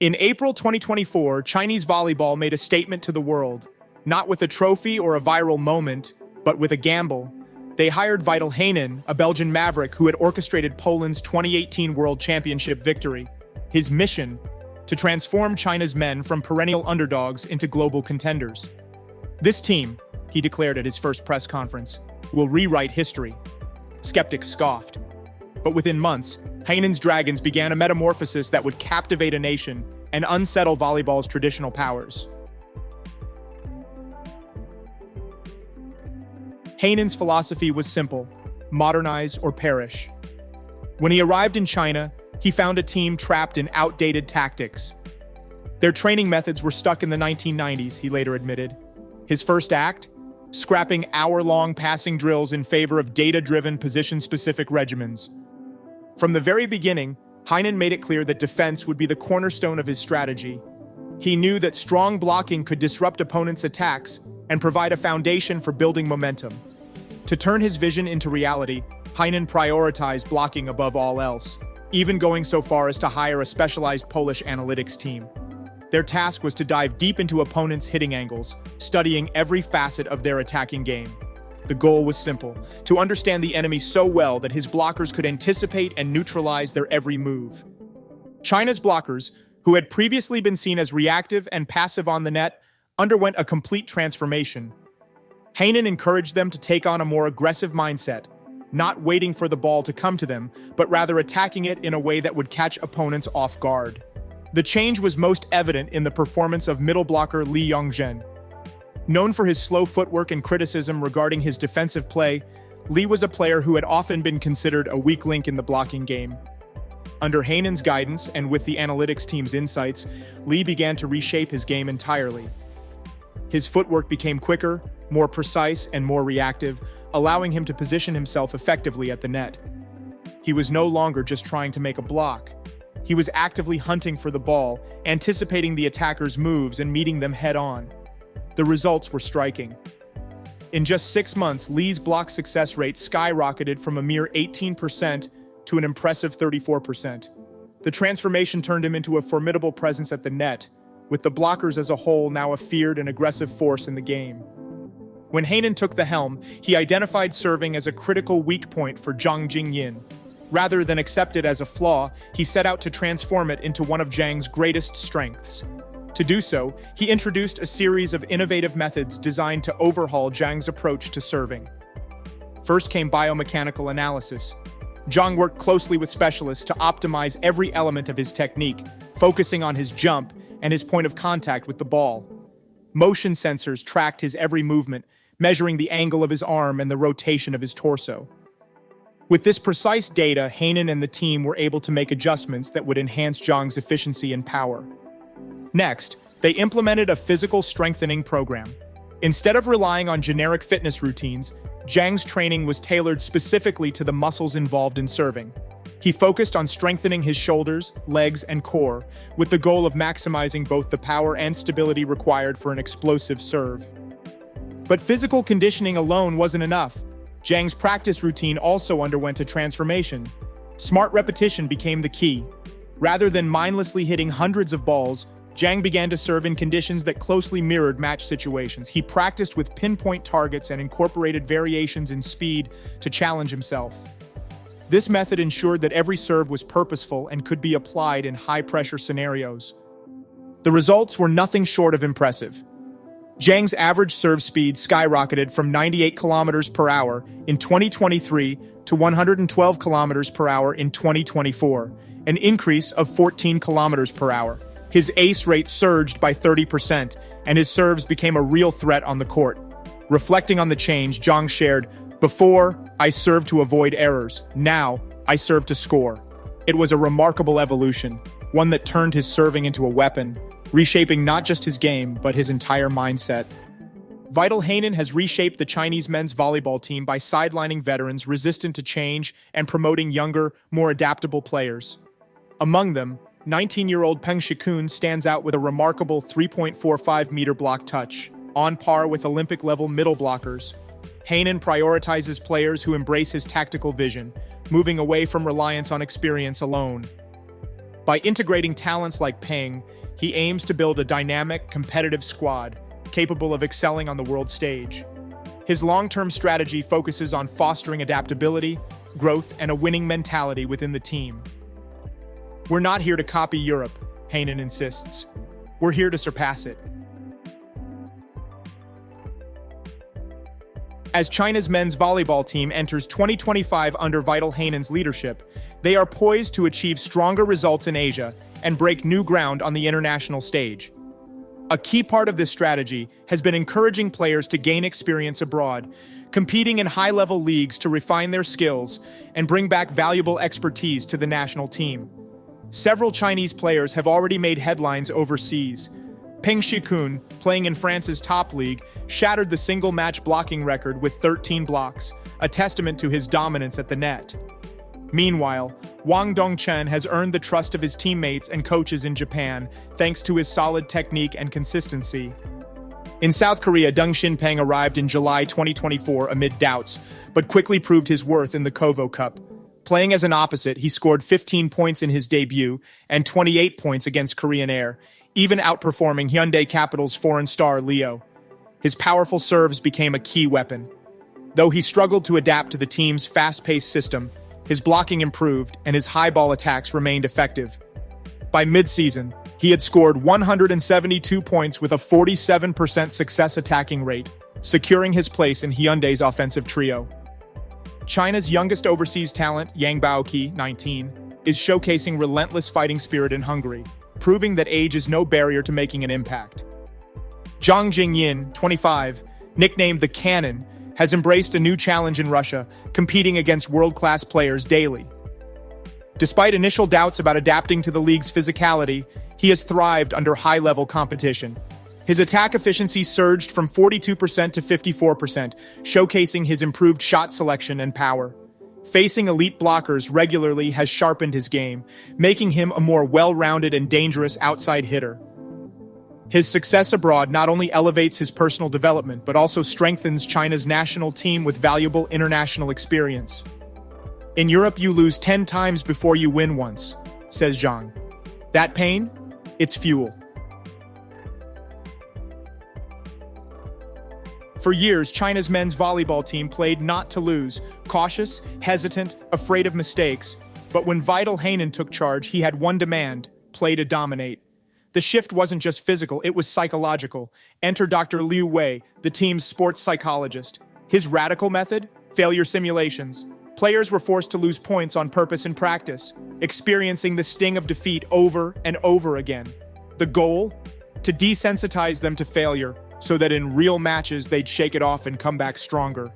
In April 2024, Chinese volleyball made a statement to the world, not with a trophy or a viral moment, but with a gamble. They hired Vital Heinen, a Belgian maverick who had orchestrated Poland's 2018 World Championship victory. His mission: to transform China's men from perennial underdogs into global contenders. This team, he declared at his first press conference, will rewrite history. Skeptics scoffed. But within months, Heinen's Dragons began a metamorphosis that would captivate a nation and unsettle volleyball's traditional powers. Heinen's philosophy was simple: modernize or perish. When he arrived in China, he found a team trapped in outdated tactics. Their training methods were stuck in the 1990s, he later admitted. His first act? Scrapping hour-long passing drills in favor of data-driven, position-specific regimens. From the very beginning, Heinen made it clear that defense would be the cornerstone of his strategy. He knew that strong blocking could disrupt opponents' attacks and provide a foundation for building momentum. To turn his vision into reality, Heinen prioritized blocking above all else, even going so far as to hire a specialized Polish analytics team. Their task was to dive deep into opponents' hitting angles, studying every facet of their attacking game. The goal was simple: to understand the enemy so well that his blockers could anticipate and neutralize their every move. China's blockers, who had previously been seen as reactive and passive on the net, underwent a complete transformation. Heinen encouraged them to take on a more aggressive mindset, not waiting for the ball to come to them, but rather attacking it in a way that would catch opponents off guard. The change was most evident in the performance of middle blocker Li Yongzhen. Known for his slow footwork and criticism regarding his defensive play, Li was a player who had often been considered a weak link in the blocking game. Under Heinen's guidance and with the analytics team's insights, Li began to reshape his game entirely. His footwork became quicker, more precise, and more reactive, allowing him to position himself effectively at the net. He was no longer just trying to make a block. He was actively hunting for the ball, anticipating the attacker's moves and meeting them head-on. The results were striking. In just 6 months, Li's block success rate skyrocketed from a mere 18% to an impressive 34%. The transformation turned him into a formidable presence at the net, with the blockers as a whole now a feared and aggressive force in the game. When Heinen took the helm, he identified serving as a critical weak point for Zhang Jingyin. Rather than accept it as a flaw, he set out to transform it into one of Zhang's greatest strengths. To do so, he introduced a series of innovative methods designed to overhaul Zhang's approach to serving. First came biomechanical analysis. Zhang worked closely with specialists to optimize every element of his technique, focusing on his jump and his point of contact with the ball. Motion sensors tracked his every movement, measuring the angle of his arm and the rotation of his torso. With this precise data, Heinen and the team were able to make adjustments that would enhance Zhang's efficiency and power. Next, they implemented a physical strengthening program. Instead of relying on generic fitness routines, Zhang's training was tailored specifically to the muscles involved in serving. He focused on strengthening his shoulders, legs, and core, with the goal of maximizing both the power and stability required for an explosive serve. But physical conditioning alone wasn't enough. Zhang's practice routine also underwent a transformation. Smart repetition became the key. Rather than mindlessly hitting hundreds of balls, Zhang began to serve in conditions that closely mirrored match situations. He practiced with pinpoint targets and incorporated variations in speed to challenge himself. This method ensured that every serve was purposeful and could be applied in high-pressure scenarios. The results were nothing short of impressive. Zhang's average serve speed skyrocketed from 98 kilometers per hour in 2023 to 112 kilometers per hour in 2024, an increase of 14 kilometers per hour. His ace rate surged by 30%, and his serves became a real threat on the court. Reflecting on the change, Zhang shared, "Before, I served to avoid errors. Now, I serve to score." It was a remarkable evolution, one that turned his serving into a weapon, reshaping not just his game, but his entire mindset. Vital Heinen has reshaped the Chinese men's volleyball team by sidelining veterans resistant to change and promoting younger, more adaptable players. Among them, 19-year-old Peng Shikun stands out with a remarkable 3.45-meter block touch, on par with Olympic-level middle blockers. Heinen prioritizes players who embrace his tactical vision, moving away from reliance on experience alone. By integrating talents like Peng, he aims to build a dynamic, competitive squad capable of excelling on the world stage. His long-term strategy focuses on fostering adaptability, growth, and a winning mentality within the team. "We're not here to copy Europe," Heinen insists. "We're here to surpass it." As China's men's volleyball team enters 2025 under Vital Heinen's leadership, they are poised to achieve stronger results in Asia and break new ground on the international stage. A key part of this strategy has been encouraging players to gain experience abroad, competing in high-level leagues to refine their skills and bring back valuable expertise to the national team. Several Chinese players have already made headlines overseas. Peng Shikun, playing in France's top league, shattered the single-match blocking record with 13 blocks, a testament to his dominance at the net. Meanwhile, Wang Dongchen has earned the trust of his teammates and coaches in Japan, thanks to his solid technique and consistency. In South Korea, Deng Shinpeng arrived in July 2024 amid doubts, but quickly proved his worth in the Kovo Cup. Playing as an opposite, he scored 15 points in his debut and 28 points against Korean Air, even outperforming Hyundai Capital's foreign star Leo. His powerful serves became a key weapon. Though he struggled to adapt to the team's fast-paced system, his blocking improved and his high ball attacks remained effective. By mid-season, he had scored 172 points with a 47% success attacking rate, securing his place in Hyundai's offensive trio. China's youngest overseas talent, Yang Baoqi, 19, is showcasing relentless fighting spirit in Hungary, proving that age is no barrier to making an impact. Zhang Jingyin, 25, nicknamed the Cannon, has embraced a new challenge in Russia, competing against world-class players daily. Despite initial doubts about adapting to the league's physicality, he has thrived under high-level competition. His attack efficiency surged from 42% to 54%, showcasing his improved shot selection and power. Facing elite blockers regularly has sharpened his game, making him a more well-rounded and dangerous outside hitter. His success abroad not only elevates his personal development, but also strengthens China's national team with valuable international experience. "In Europe, you lose 10 times before you win once," says Zhang. "That pain? It's fuel." For years, China's men's volleyball team played not to lose, cautious, hesitant, afraid of mistakes. But when Vital Heinen took charge, he had one demand: play to dominate. The shift wasn't just physical, it was psychological. Enter Dr. Liu Wei, the team's sports psychologist. His radical method? Failure simulations. Players were forced to lose points on purpose in practice, experiencing the sting of defeat over and over again. The goal? To desensitize them to failure, so that in real matches they'd shake it off and come back stronger.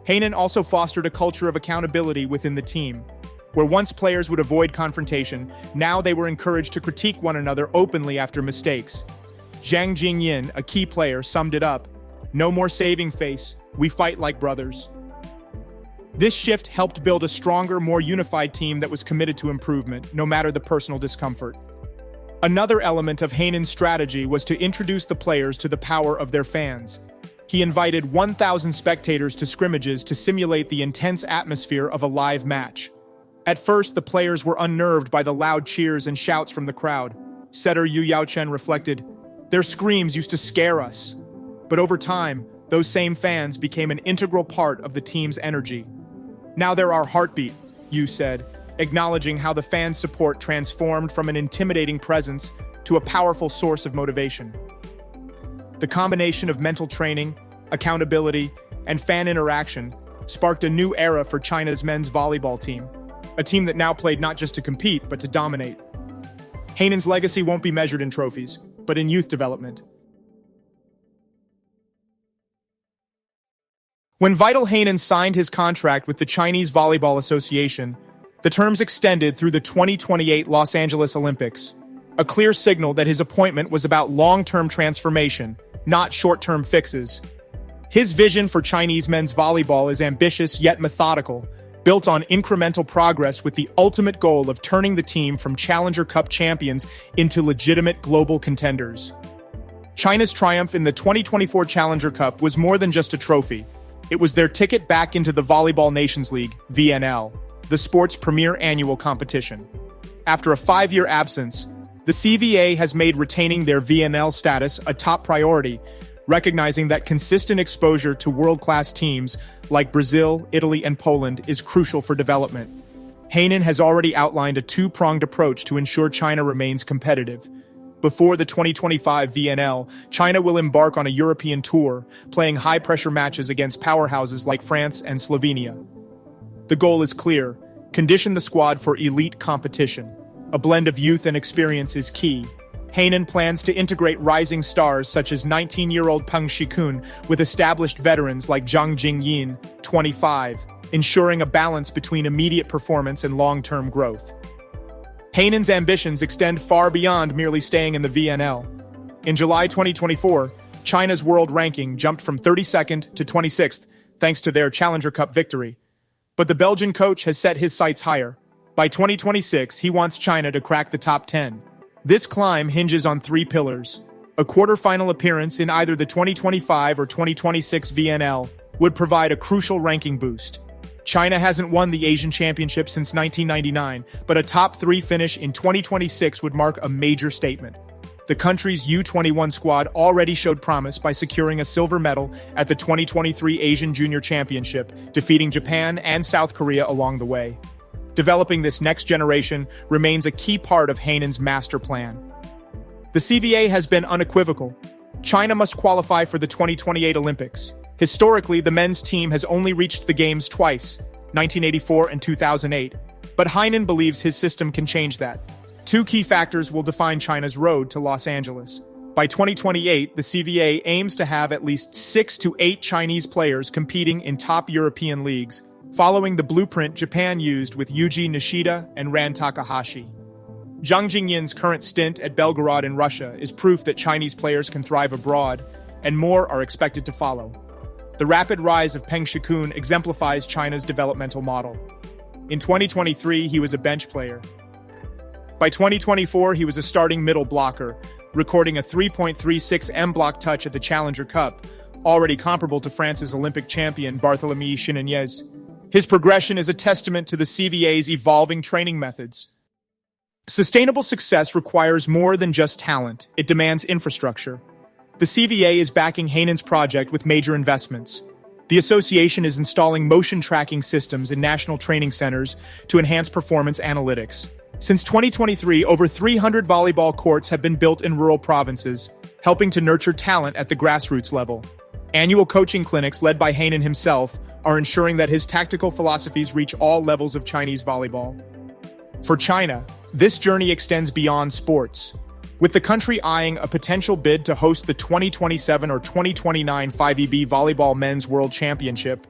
Heinen also fostered a culture of accountability within the team. Where once players would avoid confrontation, now they were encouraged to critique one another openly after mistakes. Zhang Jingyin, a key player, summed it up: "No more saving face, we fight like brothers." This shift helped build a stronger, more unified team that was committed to improvement, no matter the personal discomfort. Another element of Heinen's strategy was to introduce the players to the power of their fans. He invited 1,000 spectators to scrimmages to simulate the intense atmosphere of a live match. At first, the players were unnerved by the loud cheers and shouts from the crowd. Setter Yu Yaochen reflected, "Their screams used to scare us." But over time, those same fans became an integral part of the team's energy. "Now they're our heartbeat," Yu said, acknowledging how the fans' support transformed from an intimidating presence to a powerful source of motivation. The combination of mental training, accountability, and fan interaction sparked a new era for China's men's volleyball team, a team that now played not just to compete, but to dominate. Heinen's legacy won't be measured in trophies, but in youth development. When Vital Heinen signed his contract with the Chinese Volleyball Association, the terms extended through the 2028 Los Angeles Olympics, a clear signal that his appointment was about long-term transformation, not short-term fixes. His vision for Chinese men's volleyball is ambitious yet methodical, built on incremental progress with the ultimate goal of turning the team from Challenger Cup champions into legitimate global contenders. China's triumph in the 2024 Challenger Cup was more than just a trophy. It was their ticket back into the Volleyball Nations League, VNL, the sport's premier annual competition. After a 5-year absence, the CVA has made retaining their VNL status a top priority, recognizing that consistent exposure to world-class teams like Brazil, Italy, and Poland is crucial for development. Hainan has already outlined a two-pronged approach to ensure China remains competitive. Before the 2025 VNL, China will embark on a European tour, playing high-pressure matches against powerhouses like France and Slovenia. The goal is clear: condition the squad for elite competition. A blend of youth and experience is key. Hainan plans to integrate rising stars such as 19-year-old Peng Shikun with established veterans like Zhang Jingyin, 25, ensuring a balance between immediate performance and long-term growth. Hainan's ambitions extend far beyond merely staying in the VNL. In July 2024, China's world ranking jumped from 32nd to 26th thanks to their Challenger Cup victory. But the Belgian coach has set his sights higher. By 2026, he wants China to crack the top 10. This climb hinges on 3 pillars. A quarter-final appearance in either the 2025 or 2026 VNL would provide a crucial ranking boost. China hasn't won the Asian Championship since 1999, but a top 3 finish in 2026 would mark a major statement. The country's U21 squad already showed promise by securing a silver medal at the 2023 Asian Junior Championship, defeating Japan and South Korea along the way. Developing this next generation remains a key part of Hainan's master plan. The CVA has been unequivocal. China must qualify for the 2028 Olympics. Historically, the men's team has only reached the Games twice, 1984 and 2008, but Hainan believes his system can change that. 2 key factors will define China's road to Los Angeles. By 2028, the CVA aims to have at least 6 to 8 Chinese players competing in top European leagues, following the blueprint Japan used with Yuji Nishida and Ran Takahashi. Zhang Jingyin's current stint at Belgorod in Russia is proof that Chinese players can thrive abroad, and more are expected to follow. The rapid rise of Peng Shikun exemplifies China's developmental model. In 2023, he was a bench player. By 2024, he was a starting middle blocker, recording a 3.36 M-block touch at the Challenger Cup, already comparable to France's Olympic champion Barthélemy Chinagniez. His progression is a testament to the CVA's evolving training methods. Sustainable success requires more than just talent. It demands infrastructure. The CVA is backing Hainan's project with major investments. The association is installing motion tracking systems in national training centers to enhance performance analytics. Since 2023, over 300 volleyball courts have been built in rural provinces, helping to nurture talent at the grassroots level. Annual coaching clinics led by Hainan himself are ensuring that his tactical philosophies reach all levels of Chinese volleyball. For China, this journey extends beyond sports. With the country eyeing a potential bid to host the 2027 or 2029 FIVB Volleyball Men's World Championship,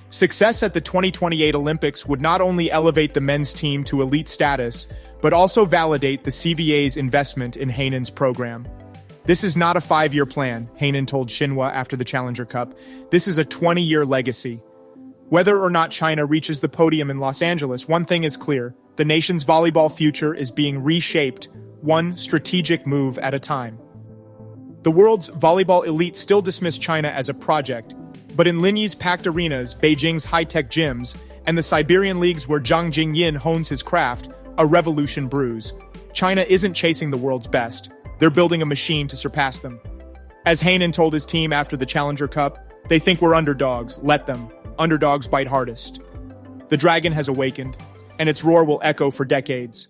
success at the 2028 Olympics would not only elevate the men's team to elite status, but also validate the CVA's investment in Hainan's program. This is not a 5-year plan, Hainan told Xinhua after the Challenger Cup. This is a 20-year legacy. Whether or not China reaches the podium in Los Angeles, one thing is clear: the nation's volleyball future is being reshaped, one strategic move at a time. The world's volleyball elite still dismiss China as a project, but in Linyi's packed arenas, Beijing's high-tech gyms, and the Siberian leagues where Zhang Jingyin hones his craft, a revolution brews. China isn't chasing the world's best. They're building a machine to surpass them. As Hainan told his team after the Challenger Cup, they think we're underdogs. Let them. Underdogs bite hardest. The dragon has awakened, and its roar will echo for decades.